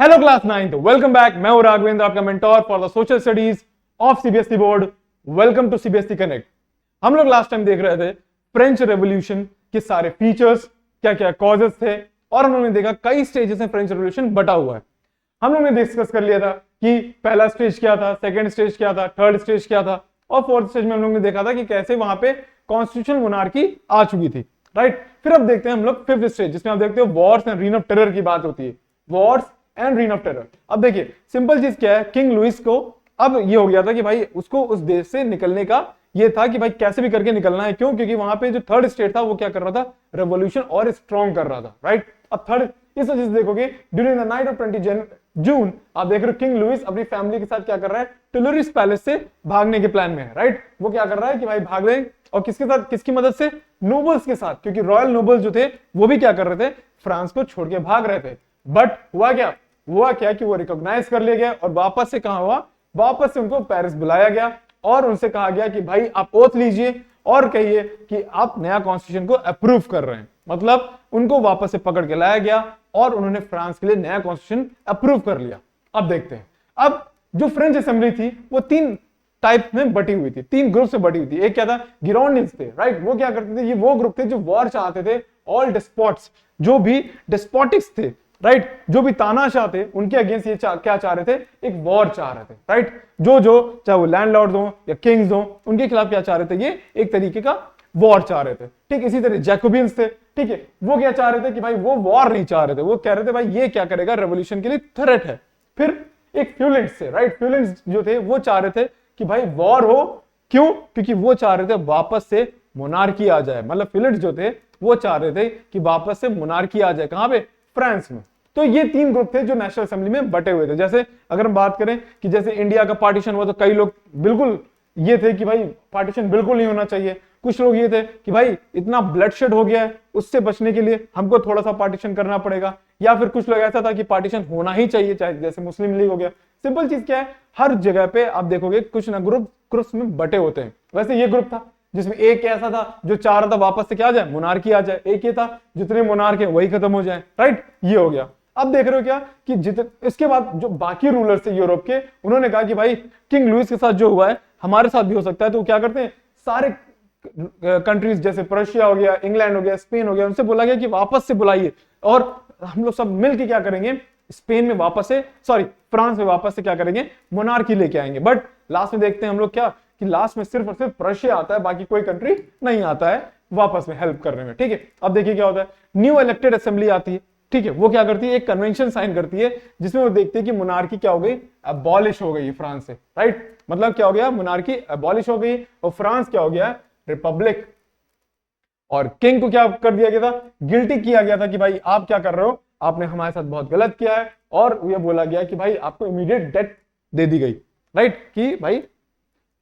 Hello class 9th, welcome back. मैं हूं राघवेंद्र, आपका mentor for the social studies of CBSE board. Welcome to CBSE connect. हम लोग last time देख रहे थे फ्रेंच रेवोल्यूशन के सारे फीचर्स, क्या क्या कॉजेस थे, और हम लोगों ने देखा कई स्टेजेस में फ्रेंच रेवोल्यूशन बटा हुआ है। हम लोग ने डिस्कस कर लिया था कि पहला स्टेज क्या था, सेकेंड स्टेज क्या था, थर्ड स्टेज क्या था, और फोर्थ स्टेज में हम लोग ने देखा था कि कैसे वहां पे कॉन्स्टिट्यूशनल मोनार्की आ चुकी थी, राइट। फिर अब देखते हैं हम लोग फिफ्थ स्टेज, जिसमें आप देखते हो wars and reign of terror की बात होती है। Wars and reign of terror. अब देखिए सिंपल चीज क्या है, किंग लुइस को अब ये हो गया था कि भाई उसको उस देश से निकलने का ये था कि भाई कैसे भी करके निकलना है। क्यों? क्योंकि वहां पे जो थर्ड स्टेट था वो क्या कर रहा था, रेवोल्यूशन और स्ट्रॉन्ग कर रहा था, राइट। अब थर्ड, इस वजह से देखोगे ड्यूरिंग द नाइट ऑफ 20 जून आप देख रहे हो किंग लुइस अपनी फैमिली के साथ क्या कर रहा है, टुलरिस पैलेस से भागने के प्लान में है, राइट। वो क्या कर रहा है कि भाई भाग रहे, और किसके साथ, किसकी मदद से, नोबल्स के साथ, क्योंकि रॉयल नोबल्स जो थे वो भी क्या कर रहे थे, फ्रांस को छोड़ के भाग रहे थे। बट हुआ क्या कि वो रिकॉग्नाइज कर लिया गया, और वापस से कहां हुआ, वापस से उनको पेरिस बुलाया गया और उनसे कहा गया कि भाई आप ओथ लीजिए और कहिए कि आप नया कॉन्स्टिट्यूशन को अप्रूव कर रहे हैं। मतलब उनको वापस से पकड़ के लाया गया और उन्होंने फ्रांस के लिए नया कॉन्स्टिट्यूशन अप्रूव कर लिया। अब देखते हैं, अब जो फ्रेंच असेंबली थी वो तीन टाइप में बटी हुई थी, तीन ग्रुप से बटी हुई थी। एक क्या था, गिरोंडिन्स थे, राइट। वो क्या करते थे, ये वो ग्रुप थे जो वॉर चाहते थे, ऑल डिस्पोट्स, जो भी डिस्पोटिक्स थे, राइट, जो भी तानाशाह थे, उनके अगेंस्ट ये क्या चाह रहे थे, एक वॉर चाह रहे थे, राइट। जो चाहे वो लैंडलॉर्ड्स हो या किंग्स हो, उनके खिलाफ क्या चाह रहे थे, ये एक तरीके का वॉर चाह रहे थे। ठीक, इसी तरह जैकोबियंस थे, ठीक है, वो क्या चाह रहे थे कि भाई वो वॉर नहीं चाह रहे थे, वो कह रहे थे भाई ये क्या करेगा, रेवोल्यूशन के लिए थ्रेट है। फिर एक फ्यूलेंट्स थे, राइट। फ्यूलेंट्स जो थे वो चाह रहे थे कि भाई वॉर हो। क्यों? क्योंकि वो चाह रहे थे वापस से मोनार्की आ जाए। मतलब फ्यूलेंट्स जो थे वो चाह रहे थे कि वापस से मोनार्की आ जाए। कहां पे? फ्रांस में। तो ये तीन ग्रुप थे जो नेशनल असेंबली में बटे हुए थे। जैसे अगर हम बात करें कि जैसे इंडिया का पार्टीशन हुआ तो कई लोग बिल्कुल ये थे कि भाई पार्टीशन बिल्कुल नहीं होना चाहिए। कुछ लोग ये थे कि भाई इतना ब्लडशेड हो गया है, उससे बचने के लिए हमको थोड़ा सा पार्टीशन करना पड़ेगा। या फिर कुछ लोग ऐसा था कि पार्टीशन होना ही चाहिए, चाहे जैसे मुस्लिम लीग हो गया। सिंपल चीज क्या है, हर जगह पे आप देखोगे कुछ ना ग्रुप्स में बटे होते हैं। वैसे ये ग्रुप था जिसमें एक ऐसा था जो चाह रहा था वापस से क्या आ जाए, मोनार्की आ जाए। एक ये था जितने मोनार्क है वही खत्म हो जाए, राइट। ये हो गया। अब देख रहे हो क्या कि इसके बाद जो बाकी रूलर्स थे यूरोप के, उन्होंने कहा कि भाई किंग लुइस के साथ जो हुआ है हमारे साथ भी हो सकता है। तो क्या करते हैं, सारे कंट्रीज जैसे प्रशिया हो गया, इंग्लैंड हो गया, स्पेन हो गया, उनसे बोला गया कि वापस से बुलाइए और हम लोग सब मिलकर क्या करेंगे, स्पेन में वापस से, सॉरी फ्रांस में वापस से क्या करेंगे, मोनार्की लेके आएंगे। बट लास्ट में देखते हैं हम लोग क्या कि लास्ट में सिर्फ और सिर्फ प्रशिया आता है, बाकी कोई कंट्री नहीं आता है वापस में हेल्प करने में। ठीक है, अब देखिए क्या होता है, न्यू इलेक्टेड असेंबली आती है। ठीक है, वो क्या करती है, एक कन्वेंशन साइन करती है जिसमें वो देखती है कि मोनार्की क्या हो गई, अबॉलिश हो गई फ्रांस से, राइट। मतलब क्या हो गया, मोनार्की अबॉलिश हो गई और फ्रांस क्या हो गया, रिपब्लिक। और किंग को क्या कर दिया गया था, गिल्टी किया गया था कि भाई आप क्या कर रहे हो, आपने हमारे साथ बहुत गलत किया है। और यह बोला गया कि भाई आपको इमीडिएट डेथ दे दी गई, राइट, कि भाई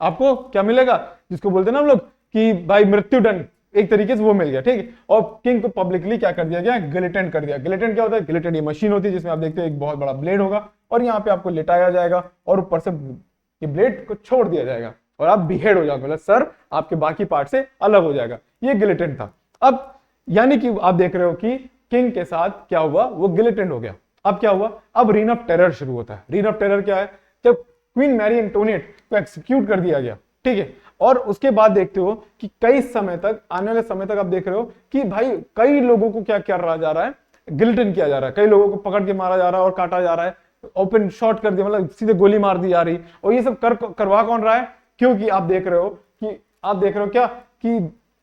आपको क्या मिलेगा, जिसको बोलते हैं ना हम लोग कि भाई मृत्युदंड, एक तरीके से वो मिल गया। ठीक है, और किंग को पब्लिकली क्या कर दिया गया, गिलेटेंड कर दिया। गिलेटेंड क्या होता है, गिलेटेंड ये मशीन होती है जिसमें आप देखते हो एक बहुत बड़ा ब्लेड होगा और यहाँ पे आपको लिटाया जाएगा और ऊपर से ये ब्लेड को छोड़ दिया जाएगा और आप बिहेड हो जाओगे, मतलब सर आपके बाकी पार्ट से अलग हो जाएगा। ये गिलेटेंड था। अब यानी कि आप देख रहे हो कि किंग के साथ क्या हुआ, वो गिलेटेंड हो गया। अब क्या हुआ, अब रीन ऑफ टेरर शुरू होता है। रीन ऑफ टेरर क्या है, जब क्वीन मैरी एंटोनिएट को एक्सिक्यूट कर दिया गया। ठीक है, और उसके बाद देखते हो कि कई समय तक, आने वाले समय तक आप देख रहे हो कि भाई कई लोगों को क्या कर जा रहा है, गिल्टन किया जा रहा है। कई लोगों को पकड़ के मारा जा रहा है और काटा जा रहा है, ओपन शॉट कर दिया, मतलब सीधे गोली मार दी जा रही। और ये सब करवा कौन रहा है, क्योंकि आप देख रहे हो क्या कि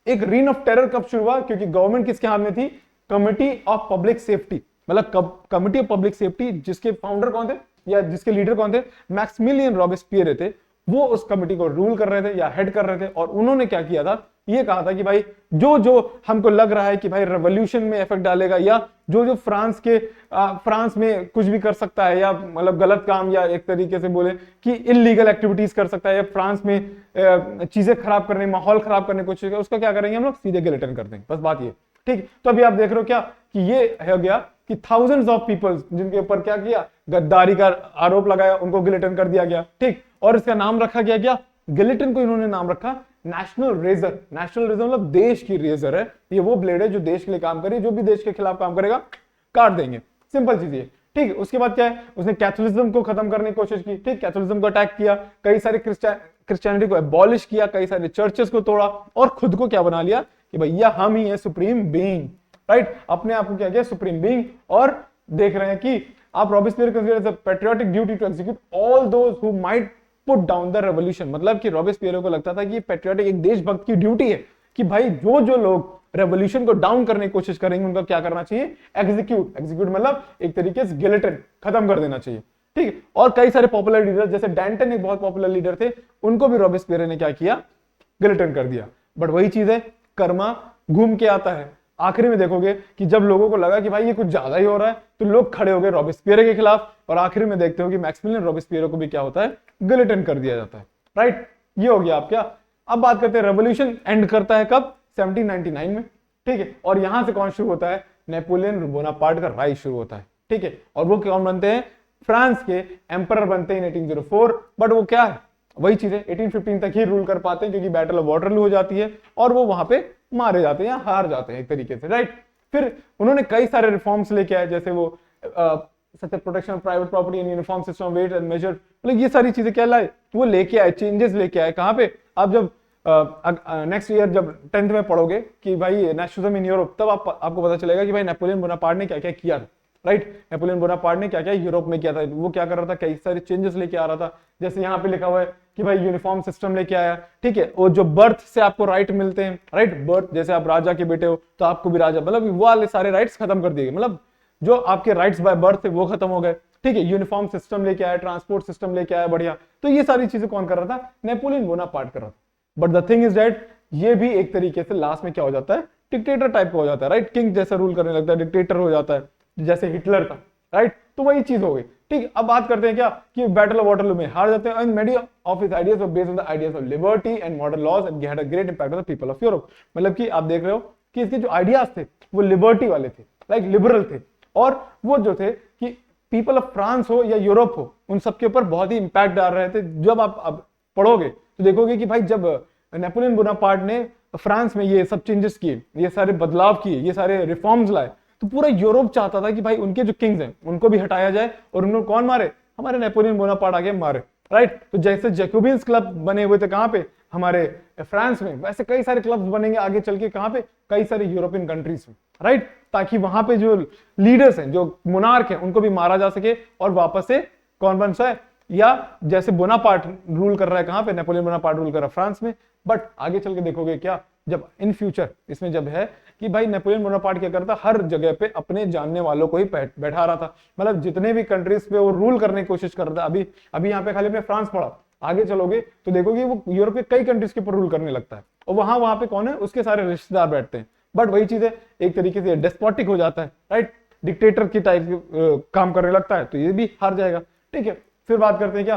एक रीन ऑफ टेरर कब शुरू हुआ, क्योंकि गवर्नमेंट किसके हाथ में थी, कमिटी ऑफ पब्लिक सेफ्टी। मतलब कमिटी ऑफ पब्लिक सेफ्टी, जिसके फाउंडर कौन थे या जिसके लीडर कौन थे, मैक्सिमिलियन रॉबेस्पियर थे। वो उस कमिटी को रूल कर रहे थे या हेड कर रहे थे। और उन्होंने क्या किया था, ये कहा था कि भाई जो हमको लग रहा है कि भाई रेवोल्यूशन में इफेक्ट डालेगा, या जो फ्रांस में कुछ भी कर सकता है, या मतलब गलत काम, या एक तरीके से बोले कि इलीगल एक्टिविटीज कर सकता है, या फ्रांस में चीजें खराब करने, माहौल खराब करने की कोशिश, उसका क्या करेंगे हम लोग, सीधे गिलेटिन कर देंगे। बस बात ये। ठीक, तो अभी आप देख रहे हो क्या कि ये हो गया कि थाउजेंड्स ऑफ पीपल्स जिनके ऊपर क्या किया, गद्दारी का आरोप लगाया, उनको गिलेटिन कर दिया गया। ठीक, और इसका नाम रखा गया क्या, गिलेटिन को इन्होंने नाम रखा नेशनल रेजर। नेशनल रेजर मतलब देश की रेजर है। ये वो ब्लेड है जो देश के लिए काम करे, जो भी देश के खिलाफ काम करेगा काट देंगे। सिंपल चीज है। ठीक है। उसके बाद क्या है, उसने कैथोलिज्म को खत्म करने की कोशिश की, ठीक, कैथोलिज्म को अटैक किया, कई सारे क्रिश्चियनिटी को एबॉलिश किया, कई सारे चर्चेस को तोड़ा और खुद को क्या बना लिया कि भैया हम ही है सुप्रीम बीइंग, राइट, अपने आप को क्या किया सुप्रीम बीइंग। और देख रहे हैं कि आप Robespierre consider as a patriotic duty to execute all those who might put down the revolution, मतलब कि रॉबेस्पियर को लगता था कि पैट्रियोटिक एक देशभक्त की ड्यूटी है कि भाई जो जो लोग रेवोल्यूशन को डाउन करने की कोशिश करेंगे उनका क्या करना चाहिए, एग्जीक्यूट मतलब एक तरीके से गिलेटिन, खत्म कर देना चाहिए, ठीक है। और कई सारे पॉपुलर लीडर जैसे डैंटन एक बहुत पॉपुलर लीडर थे, उनको भी रॉबेस्पियर ने क्या किया, गिलेटिन कर दिया। बट वही चीज है, कर्मा घूम के आता है। आखिरी में देखोगे कि जब लोगों को लगा कि भाई ये कुछ ज्यादा ही हो रहा है तो लोग खड़े हो गए रॉबेस्पियर के खिलाफ, और आखिरी में देखते हो कि मैक्सिमिलियन रॉबेस्पियर को भी क्या होता है, गिलेटिन कर दिया जाता है, राइट। ये हो गया आप क्या। अब बात करते हैं रेवोल्यूशन एंड करता है कब, 1799 में, ठीक है। और यहां से कौन शुरू होता है, नेपोलियन बोनापार्ट का राइज शुरू होता है, ठीक है। और वो कौन बनते हैं, फ्रांस के एम्परर बनते हैं 1804। बट वो क्या है, वही चीज है, 1815 तक ही रूल कर पाते हैं क्योंकि बैटल ऑफ वाटरलू हो जाती है और वो वहां पे मारे जाते हैं या हार जाते हैं एक तरीके से, राइट। फिर उन्होंने कई सारे रिफॉर्म्स लेके आए, जैसे वो such protection of private property and uniform system of weight and measure, मतलब ये सारी चीजें क्या लाए, वो लेके आए, चेंजेस लेके आए। कहां पे, आप जब नेक्स्ट ईयर जब 10th में पढ़ोगे कि भाई नेशनलिज्म इन यूरोप, तब आपको पता चलेगा कि भाई नेपोलियन बोनापार्ट ने क्या क्या किया था, राइट। नेपोलियन बोनापार्ट ने क्या क्या यूरोप में किया था, वो क्या कर रहा था, कई सारे चेंजेस लेके आ रहा था। जैसे यहाँ पे लिखा हुआ है कि भाई यूनिफॉर्म सिस्टम लेके आया, ठीक है। और जो बर्थ से आपको राइट मिलते हैं, राइट, बर्थ, जैसे आप राजा के बेटे हो तो आपको भी राजा, मतलब वो वाले सारे राइट्स खत्म कर दिए गए, मतलब जो आपके राइट्स बाय बर्थ थे वो खत्म हो गए, ठीक है। यूनिफॉर्म सिस्टम लेके आया, ट्रांसपोर्ट सिस्टम लेके आया, बढ़िया। तो ये सारी चीजें कौन कर रहा था, नेपोलियन बोनापार्ट कर रहा था। But the thing is that ये भी एक तरीके से लास्ट में क्या हो जाता है, डिक्टेटर टाइप का हो जाता है, राइट। किंग जैसा रूल करने लगता है, डिक्टेटर हो जाता है, जैसे हिटलर था, राइट। तो वही चीज हो गई, ठीक। अब बात करते हैं क्या कि बैटल ऑफ वाटरलू में हार जाते हैं, and many of his ideas were based on the ideas of liberty and modern laws and had a great impact on the people of Europe. मतलब कि आप देख रहे हो कि इसके जो आइडियाज थे वो लिबर्टी वाले थे, लाइक लिबरल थे, और वो जो थे कि पीपल ऑफ फ्रांस हो या यूरोप हो, उन सबके ऊपर बहुत ही इंपैक्ट डाल रहे थे। जब आप पढ़ोगे तो देखोगे कि भाई जब नेपोलियन बोनापार्ट ने फ्रांस में ये सब चेंजेस किए, ये सारे बदलाव किए, ये सारे रिफॉर्म्स लाए, तो पूरा यूरोप चाहता था कि भाई उनके जो किंग्स हैं उनको भी हटाया जाए, और उन्होंने कौन मारे, हमारे नेपोलियन बोनापार्ट आगे मारे, राइट। तो जैसे जैकोबियंस क्लब बने हुए थे कहां पे, हमारे फ्रांस में, वैसे कई सारे क्लब्स बनेंगे आगे चल के कहां पे, कई सारे यूरोपियन कंट्रीज में, राइट, ताकि वहां पे जो लीडर्स हैं, जो मोनार्क हैं, उनको भी मारा जा सके और वापस से कौन बन जाए, या जैसे बोनापार्ट रूल कर रहा है कहां पे, नेपोलियन बोनापार्ट रूल कर रहा है फ्रांस में। बट आगे चल के देखोगे क्या, जब इन फ्यूचर इसमें जब है कि भाई नेपोलियन बोनापार्ट क्या करता, हर जगह पे अपने जानने वालों को ही बैठा रहा था, मतलब जितने भी कंट्रीज पे वो रूल करने की कोशिश कर रहा था। अभी यहाँ पे खाली में फ्रांस पड़ा, आगे चलोगे तो देखोगे वो यूरोप के कई कंट्रीज के ऊपर रूल करने लगता है, और वहां पे कौन है, उसके सारे रिश्तेदार बैठते हैं। बट वही चीज है, एक तरीके से डेस्पोटिक हो जाता है, राइट, डिक्टेटर की टाइप काम करने लगता है, तो ये भी हार जाएगा, ठीक है। फिर बात करते हैं क्या,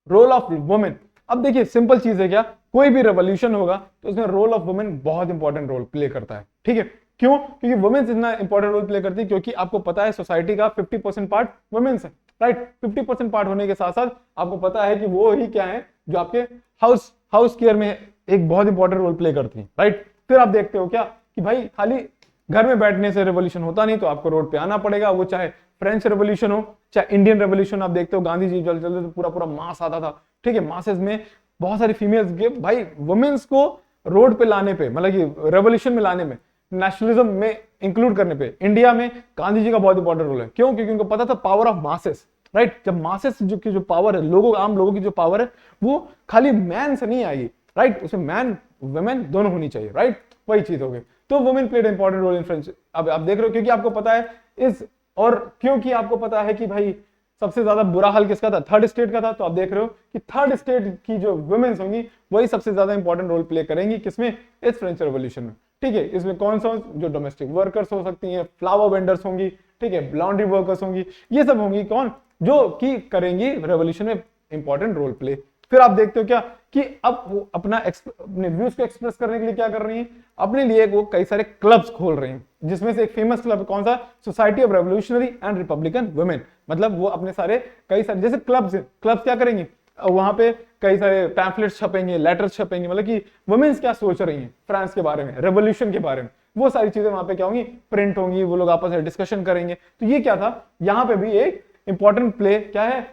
रोल ऑफ वुमेन। अब देखिए सिंपल चीज है क्या, कोई भी रेवोल्यूशन होगा तो उसमें रोल ऑफ वुमेन बहुत इंपॉर्टेंट रोल प्ले करता है, ठीक है। क्यों, क्योंकि वुमेन्स इतना इंपॉर्टेंट रोल प्ले करती है क्योंकि आपको पता है सोसाइटी का 50% पार्ट वुमेन्स है, राइट। 50% पार्ट होने के साथ साथ आपको पता है कि वो ही क्या है जो आपके हाउस केयर में एक बहुत इंपॉर्टेंट रोल प्ले करती है, राइट। फिर आप देखते हो क्या कि भाई खाली घर में बैठने से रेवोल्यूशन होता नहीं, तो आपको रोड पे आना पड़ेगा, वो चाहे फ्रेंच रेवोल्यूशन हो चाहे इंडियन रेवोल्यूशन। आप देखते हो गांधी जी चलते तो पूरा मास आता था, ठीक है, मासेस में बहुत सारी फीमेल्स के, भाई वुमेन्स को रोड पे लाने पे, मतलब कि रेवोल्यूशन में लाने में, नेशनलिज्म में इंक्लूड करने पे इंडिया में गांधी जी का बहुत इंपॉर्टेंट रोल है। क्यों, क्योंकि उनको पता था पावर ऑफ मासेस, राइट। जब मासेस जो पावर है, लोगों, आम लोगों की जो पावर है, वो खाली मैन से नहीं आएगी, राइट, उसमें मैन वुमेन दोनों होनी चाहिए, राइट। वही चीज हो गई, तो women played important role in French. अब आप देख रहे हो क्योंकि आपको पता है और क्योंकि आपको पता है कि भाई सबसे ज्यादा बुरा हाल किसका था, थर्ड स्टेट का था। तो आप देख रहे हो कि थर्ड स्टेट की जो वुमेन्स होंगी वही सबसे ज्यादा इंपॉर्टेंट रोल प्ले करेंगी, किसमें, इस फ्रेंच रेवोल्यूशन में, ठीक है। इसमें कौन सा, जो डोमेस्टिक वर्कर्स हो सकती हैं, फ्लावर वेंडर्स होंगी, ठीक है, लॉन्ड्री वर्कर्स होंगी, ये सब होंगी कौन, जो कि करेंगी रेवोल्यूशन में इंपॉर्टेंट रोल प्ले। फिर आप देखते हो क्या कि अब वो अपने व्यूज को एक्सप्रेस करने के लिए क्या कर रही हैं, अपने लिए वो कई सारे क्लब्स खोल रही हैं, जिसमें से एक फेमस क्लब कौन सा, society of revolutionary and Republican women. मतलब वो अपने सारे कई सारे जैसे क्लब्स क्या करेंगे, वहां पे कई सारे पैम्फलेट्स छपेंगे, लेटर्स छपेंगे, मतलब कि वुमेन्स क्या सोच रही हैं फ्रांस के बारे में, रेवोल्यूशन के बारे में, वो सारी चीजें वहां पे क्या होंगी, प्रिंट होंगी, वो लोग आपस में डिस्कशन करेंगे। तो ये क्या था, यहाँ पे भी एक इंपॉर्टेंट प्ले क्या है,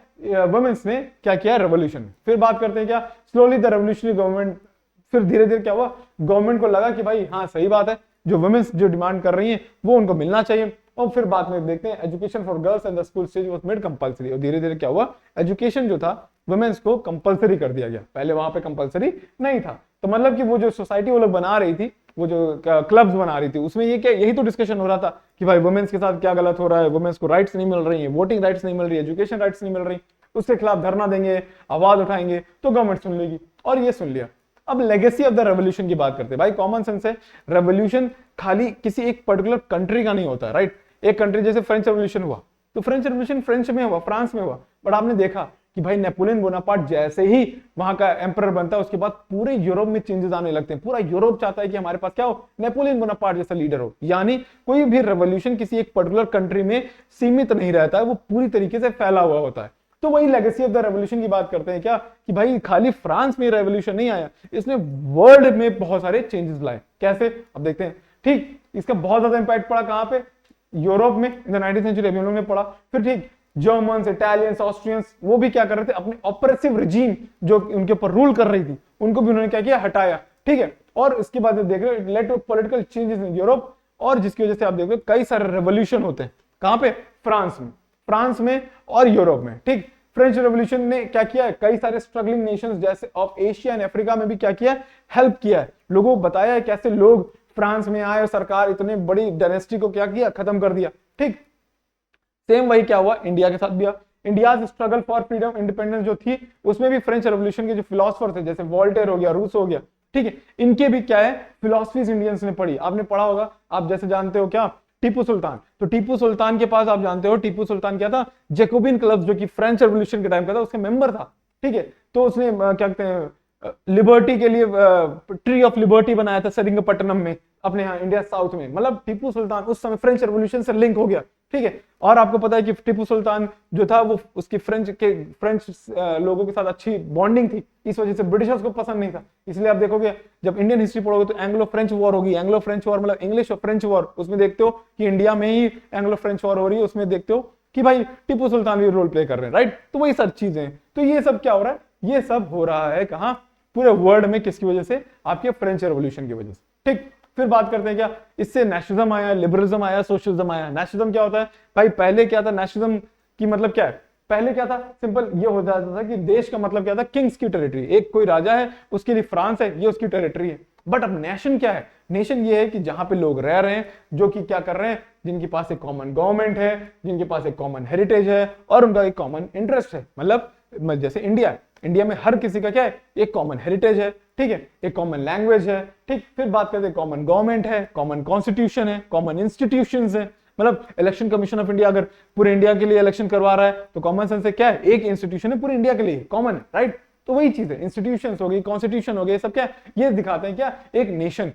वुमेन्स ने क्या किया रेवोल्यूशन। फिर बात करते हैं क्या, स्लोली द रेवोल्यूशनरी गवर्नमेंट, फिर धीरे धीरे क्या हुआ, गवर्नमेंट को लगा कि भाई हाँ सही बात है, जो वुमेन्स जो डिमांड कर रही हैं वो उनको मिलना चाहिए। और फिर बाद में देखते हैं education for girls and the school stage was made compulsory, और धीरे धीरे क्या हुआ, एजुकेशन जो था वुमेन्स को कंपलसरी कर दिया गया, पहले वहां पे कंपलसरी नहीं था। तो मतलब कि वो जो सोसाइटी वो लोग बना रही थी, वो जो क्लब्स बना रही थी, उसमें ये क्या, यही तो डिस्कशन हो रहा था कि भाई वुमेन्स के साथ क्या गलत हो रहा है, वुमेन्स को राइट्स नहीं मिल रही है, वोटिंग राइट्स नहीं मिल रही है, एजुकेशन राइट्स नहीं मिल रही, उसके खिलाफ धरना देंगे, आवाज उठाएंगे तो गवर्नमेंट सुन लेगी, और ये सुन लिया। अब लेगेसी ऑफ द रेवोल्यूशन की बात करते हैं। भाई कॉमन सेंस है, रेवोल्यूशन खाली किसी एक पर्टिकुलर कंट्री का नहीं होता है, राइट। एक कंट्री जैसे फ्रेंच रेवोल्यूशन हुआ, तो फ्रेंच रेवोल्यूशन फ्रेंच में हुआ, फ्रांस में हुआ, बट आपने देखा कि भाई नेपोलियन बोनापार्ट जैसे ही वहां का एम्परर बनता है, उसके बाद पूरे यूरोप में चेंजेस आने लगते हैं। पूरा यूरोप चाहता है कि हमारे पास क्या हो, नेपोलियन बोनापार्ट जैसा लीडर हो। यानी कोई भी रेवोल्यूशन किसी एक पर्टिकुलर कंट्री में सीमित नहीं रहता है, वो पूरी तरीके से फैला हुआ होता है। तो वही लेगेसी ऑफ द रेवोल्यूशन की बात करते हैं क्या, कि भाई खाली फ्रांस में रेवोल्यूशन नहीं आया, इसने वर्ल्ड में बहुत सारे चेंजेस लाए। कैसे, अब देखते हैं। ठीक, इसका बहुत ज्यादा इंपैक्ट पड़ा कहां पे, यूरोप में, इन द 19th सेंचुरी अभी हम लोग ने पढ़ा। फिर ठीक, जर्मन्स, इटालियंस, ऑस्ट्रियंस, वो भी क्या कर रहे थे, अपने ऑपरेसिव रिजीम जो उनके ऊपर रूल कर रही थी, उनको भी उन्होंने क्या किया, हटाया। ठीक है, और इसके बाद देख रहे हो led to political changes in Europe, और जिसकी वजह से आप देख रहे हो कई सारे रेवोल्यूशन होते हैं। कहां पे, फ्रांस में और यूरोप में। ठीक, फ्रेंच रेवोल्यूशन ने क्या किया है, कई सारे स्ट्रगलिंग नेशंस जैसे ऑफ एशिया एंड अफ्रीका में भी क्या किया है, हेल्प किया है। लोगों को बताया है कैसे लोग फ्रांस में आए और सरकार इतने बड़ी डायनेस्टी को क्या किया, खत्म कर दिया। ठीक, सेम वही क्या हुआ इंडिया के साथ भी। India struggle for freedom independence जो थी, उसमें भी फ्रेंच रेवोल्यूशन के जो फिलोसफर थे, जैसे वॉल्टेयर हो गया, रूस हो गया, ठीक है, इनके भी क्या है फिलोसफीज इंडियंस ने पढ़ी। आपने पढ़ा होगा, आप जैसे जानते हो क्या, टीपू सुल्तान। तो टीपू सुल्तान के पास आप जानते हो, टीपू सुल्तान क्या था, जैकोबिन क्लब जो कि फ्रेंच रेवोल्यूशन के टाइम का था, उसके मेंबर था। ठीक है, तो उसने क्या कहते हैं, लिबर्टी के लिए ट्री ऑफ लिबर्टी बनाया था सेरिंगपट्टनम में, अपने यहाँ इंडिया साउथ में। मतलब टीपू सुल्तान उस समय फ्रेंच रेवोल्यूशन से लिंक हो गया। ठीक है, और आपको पता है कि टीपू सुल्तान जो था वो उसकी फ्रेंच लोगों के साथ अच्छी बॉन्डिंग थी, इस वजह से ब्रिटिशर्स को पसंद नहीं था। इसलिए आप देखोगे जब इंडियन हिस्ट्री पढ़ोगे तो एंग्लो फ्रेंच वॉर होगी। एंग्लो फ्रेंच वॉर मतलब इंग्लिश और फ्रेंच वॉर, उसमें देखते हो कि इंडिया में ही एंग्लो फ्रेंच वॉर हो रही है, उसमें देखते हो कि भाई टीपू सुल्तान भी रोल प्ले कर रहे हैं, राइट। तो वही सब चीजें, तो ये सब क्या हो रहा है, ये सब हो रहा है कहां, पूरे वर्ल्ड में, किसकी वजह से, आपके फ्रेंच रेवोल्यूशन की वजह से। ठीक, फिर बात करते हैं क्या, इससे नेशनलिज्म आया, लिबरलिज्म आया, सोशलिज्म आया। नेशनलिज्म क्या होता है भाई, पहले क्या था, नेशनलिज्म की मतलब क्या है, पहले क्या था, सिंपल ये हो जाता था कि देश का मतलब क्या था, किंग्स की टेरिटरी, एक कोई राजा है, उसके लिए फ्रांस है, ये उसकी टेरिटरी है। बट अब नेशन क्या है, नेशन ये है कि जहां पे लोग रह रहे हैं, जो कि क्या कर रहे हैं, जिनके पास एक कॉमन गवर्नमेंट है, जिनके पास एक कॉमन हेरिटेज है, और उनका एक कॉमन इंटरेस्ट है। मतलब जैसे इंडिया में हर किसी का क्या है, एक कॉमन हेरिटेज है, ठीक है, एक कॉमन लैंग्वेज है। ठीक, फिर बात करते हैं कॉमन गवर्नमेंट है, कॉमन कॉन्स्टिट्यूशन है, कॉमन इंस्टीट्यूशंस है। मतलब इलेक्शन कमीशन ऑफ इंडिया अगर पूरे इंडिया के लिए इलेक्शन करवा रहा है, तो कॉमन सेंस से क्या है, एक इंस्टीट्यूशन है पूरे इंडिया के लिए, कॉमन है, राइट। तो वही चीज है, इंस्टीट्यूशंस हो गई, कॉन्स्टिट्यूशन हो गई, सब क्या है, ये दिखाते हैं क्या, एक नेशन।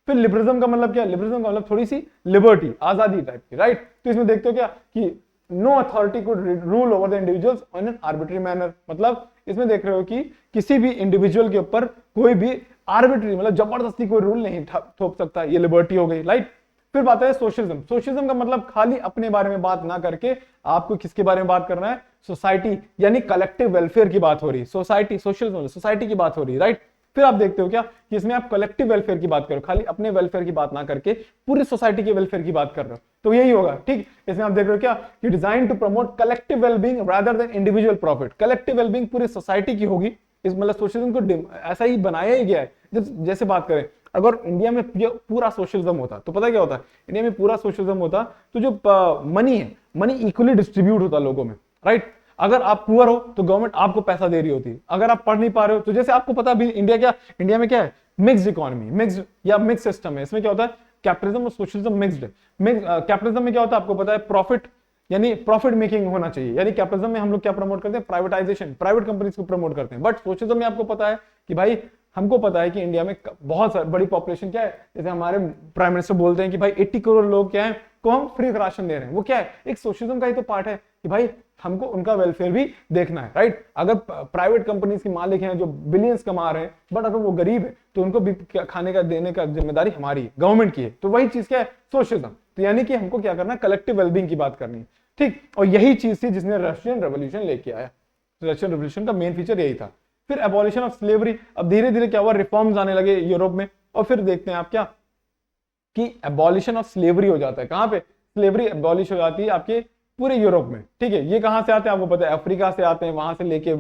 फिर लिबरलिज्म का मतलब क्या है, लिबरलिज्म का मतलब थोड़ी सी लिबर्टी, आजादी टाइप की, राइट। तो इसमें देखते हो क्या कि no authority could rule over the individuals on an arbitrary manner. मतलब इसमें देख रहे हो कि किसी भी इंडिविजुअल के ऊपर कोई भी आर्बिट्री मतलब जबरदस्ती कोई रूल नहीं थोप सकता, ये लिबर्टी हो गई, राइट। फिर बात है सोशलिज्म। सोशलिज्म का मतलब खाली अपने बारे में बात ना करके आपको किसके बारे में बात करना है, सोसाइटी, यानी कलेक्टिव वेलफेयर की बात हो रही है। सोसाइटी, सोशलिज्म सोसाइटी की बात हो रही है, राइट। फिर आप देखते हो क्या कि इसमें आप कलेक्टिव वेलफेयर की बात करो, खाली अपने वेलफेयर की बात ना करके पूरी सोसाइटी के वेलफेयर की बात कर रहे हो, तो यही होगा। ठीक, इसमें आप देख रहे हो क्या कि design to promote collective wellbeing rather than individual profit. Collective wellbeing पूरी सोसाइटी की होगी, इस मतलब सोशलिज्म को ऐसा ही बनाया ही गया है। जैसे बात करें, अगर इंडिया में पूरा सोशलिज्म होता तो पता क्या होता, इंडिया में पूरा सोशलिज्म होता तो जो मनी है, मनी इक्वली डिस्ट्रीब्यूट होता लोगों में, राइट। अगर आप पुअर हो तो गवर्नमेंट आपको पैसा दे रही होती, अगर आप पढ़ नहीं पा रहे हो तो जैसे आपको पता है इंडिया में क्या है, मिक्स्ड इकोनॉमी, मिक्स्ड या मिक्स सिस्टम है। इसमें क्या होता है, कैपिटलिज्म और सोशलिज्म मिक्स्ड है। कैपिटलिज्म में क्या होता है आपको पता है, प्रॉफिट, यानी प्रॉफिट मेकिंग होना चाहिए। यानी कैपिटलिज्म में हम लोग क्या प्रमोट करते हैं, प्राइवेटाइजेशन, प्राइवेट कंपनीज को प्रमोट करते हैं। बट सोशलिज्म में आपको पता है कि भाई हमको पता है कि इंडिया में बहुत बड़ी पॉपुलेशन क्या है, जैसे हमारे प्राइम मिनिस्टर बोलते हैं कि भाई 80 करोड़ लोग क्या है को हम फ्री राशन दे रहे हैं, वो क्या है, एक सोशलिज्म का ही तो पार्ट है कि भाई हमको उनका वेलफेयर भी देखना है, राइट। अगर प्राइवेट कंपनीज के मालिक हैं जो बिलियंस कमा रहे हैं, बट अगर वो गरीब है तो उनको भी खाने का देने का जिम्मेदारी हमारी है, गवर्नमेंट की है। तो वही चीज क्या है, सोशलिज्म। तो यानी कि हमको क्या करना है, कलेक्टिव वेलबींग की बात करनी है, ठीक। और यही चीज थी जिसने रशियन रेवोल्यूशन लेके आया। रशियन रेवोल्यूशन का मेन फीचर यही था। फिर एबॉलिशन ऑफ स्लेवरी, अब धीरे धीरे क्या हुआ, रिफॉर्म्स आने लगे यूरोप में। और फिर देखते हैं आप क्या कि एबॉलिशन ऑफ स्लेवरी हो जाता है, कहां पे, स्लेवरी एबॉलिश हो जाती है आपके पूरे यूरोप में, ठीक है। ये कहां से आते हैं आपको पता है, अफ्रीका से आते हैं, वहां से लेके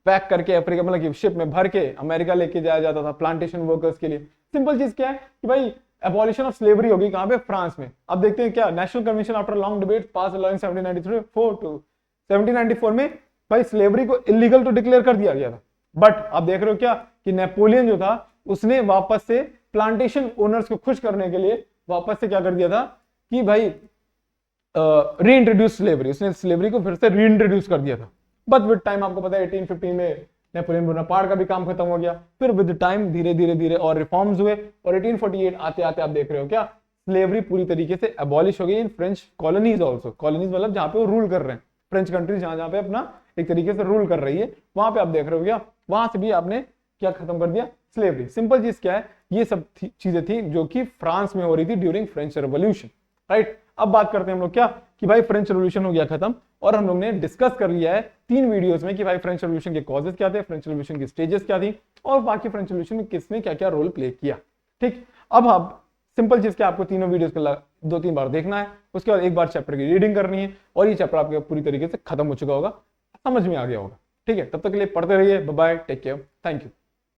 पैक करके अफ्रीका मतलब कि शिप में भर के अमेरिका लेके जाया जाता था प्लांटेशन वर्कर्स के लिए। सिंपल चीज क्या है कि भाई एबॉलिशन ऑफ स्लेवरी होगी कहां पे, फ्रांस में। अब देखते हैं क्या, national convention after long debate pass 1794 में भाई स्लेवरी को इलीगल तो डिक्लेयर कर दिया गया था। बट आप देख रहे हो क्या कि नेपोलियन जो था उसने वापस से प्लांटेशन ओनर्स को खुश करने के लिए वापस से क्या कर दिया था कि भाई री इंट्रोड्यूस स्लेवरी, उसने स्लेवरी को फिर से री इंट्रोड्यूस कर दिया था। बट विद टाइम आपको पता है 1815 में नेपोलियन बोनापार्ट का भी काम खत्म हो गया। फिर विद टाइम धीरे धीरे धीरे और रिफॉर्म्स हुए और 1848 आते आते आप देख रहे हो क्या, स्लेवरी पूरी तरीके से एबॉलिश हो गई in French colonies also. Colonies मतलब जहां पे वो रूल कर रहे हैं, फ्रेंच कंट्रीज जहां जहां पे अपना एक तरीके से रूल कर रही है, वहां पे आप देख रहे हो क्या, वहां से भी आपने क्या खत्म कर दिया, स्लेवरी। सिंपल चीज क्या है, ये सब चीजें थी जो कि फ्रांस में हो रही थी ड्यूरिंग फ्रेंच रेवोल्यूशन, राइट। अब बात करते हैं हम लोग क्या कि भाई फ्रेंच रेवोल्यूशन हो गया खत्म, और हम लोग ने डिस्कस कर लिया है 3 वीडियोस में कि भाई फ्रेंच रेवोल्यूशन के कॉजेस क्या थे, फ्रेंच रेवोल्यूशन की स्टेजेस क्या थी, और बाकी फ्रेंच रेवोल्यूशन में किसने क्या क्या रोल प्ले किया, ठीक। अब आप सिंपल चीज क्या, आपको तीनों वीडियोस को 2-3 बार देखना है, उसके बाद एक बार चैप्टर की रीडिंग करनी है, और ये चैप्टर आपके पूरी तरीके से खत्म हो चुका होगा, समझ में आ गया होगा, ठीक है। तब तक के लिए पढ़ते रहिए, bye bye, take care, thank you.